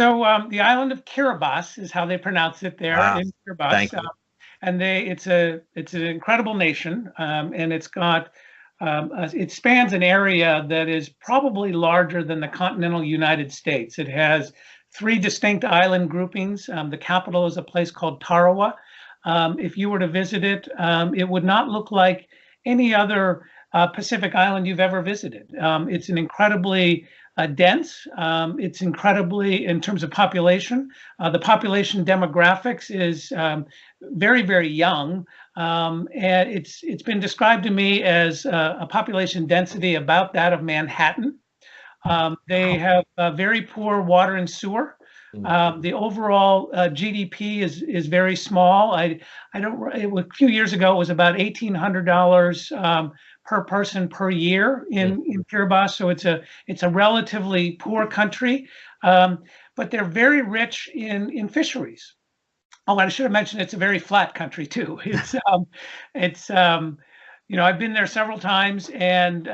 So the island of Kiribati is how they pronounce it there Ah, in Kiribati, thank you. and it's an incredible nation, and it's got it spans an area that is probably larger than the continental United States. It has three distinct island groupings. The capital is a place called Tarawa. If you were to visit it, it would not look like any other Pacific island you've ever visited. It's an incredibly dense. It's incredibly, in terms of population, the population demographics is very, very young. And it's been described to me as a population density about that of Manhattan. They have very poor water and sewer. The overall GDP is very small. I don't. A few years ago, it was about $1,800 per person per year in Kiribati. So it's a relatively poor country, but they're very rich in fisheries. Oh, I should have mentioned it's a very flat country too. It's I've been there several times, and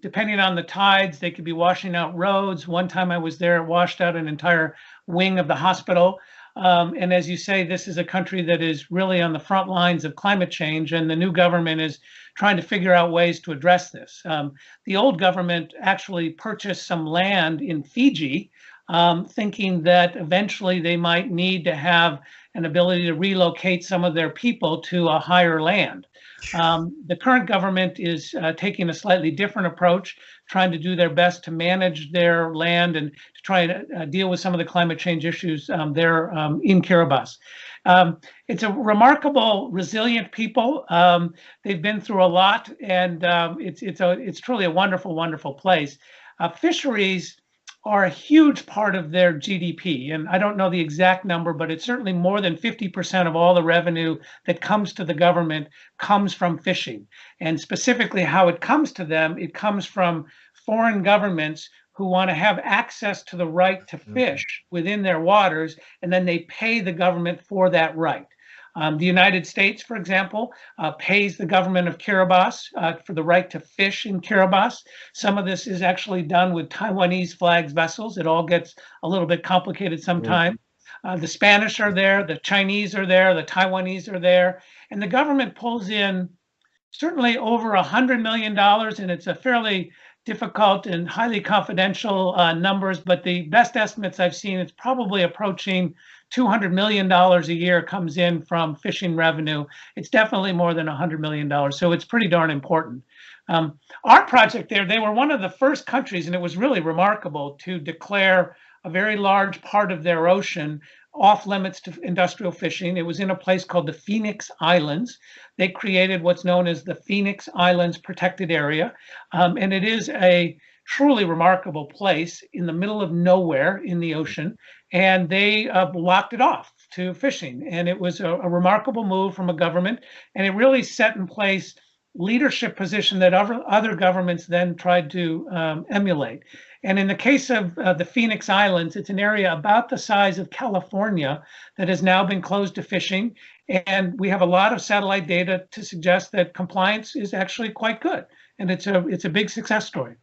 depending on the tides, they could be washing out roads. One time I was there, it washed out an entire wing of the hospital. And as you say, this is a country that is really on the front lines of climate change, and the new government is trying to figure out ways to address this. The old government actually purchased some land in Fiji, thinking that eventually they might need to have an ability to relocate some of their people to a higher land. The current government is taking a slightly different approach, trying to do their best to manage their land and to try to deal with some of the climate change issues there in Kiribati. It's a remarkable, resilient people. They've been through a lot, and it's truly a wonderful, wonderful place. Fisheries are a huge part of their GDP. And I don't know the exact number, but it's certainly more than 50% of all the revenue that comes to the government comes from fishing. And specifically how it comes to them, it comes from foreign governments who want to have access to the right to fish within their waters, and then they pay the government for that right. The United States, for example, pays the government of Kiribati for the right to fish in Kiribati. Some of this is actually done with Taiwanese flagged vessels. It all gets a little bit complicated sometimes. The Spanish are there, the Chinese are there, the Taiwanese are there, and the government pulls in certainly over $100 million, and it's a fairly difficult and highly confidential numbers, but the best estimates I've seen, it's probably approaching $200 million a year comes in from fishing revenue. It's definitely more than $100 million, so it's pretty darn important. Our project there, they were one of the first countries, and it was really remarkable, to declare a very large part of their ocean off limits to industrial fishing. It was in a place called the Phoenix Islands. They created what's known as the Phoenix Islands Protected Area, and it is a truly remarkable place in the middle of nowhere in the ocean, and they blocked it off to fishing. And it was a remarkable move from a government, and it really set in place leadership position that other governments then tried to emulate. And in the case of the Phoenix Islands, it's an area about the size of California that has now been closed to fishing. And we have a lot of satellite data to suggest that compliance is actually quite good. And it's a big success story.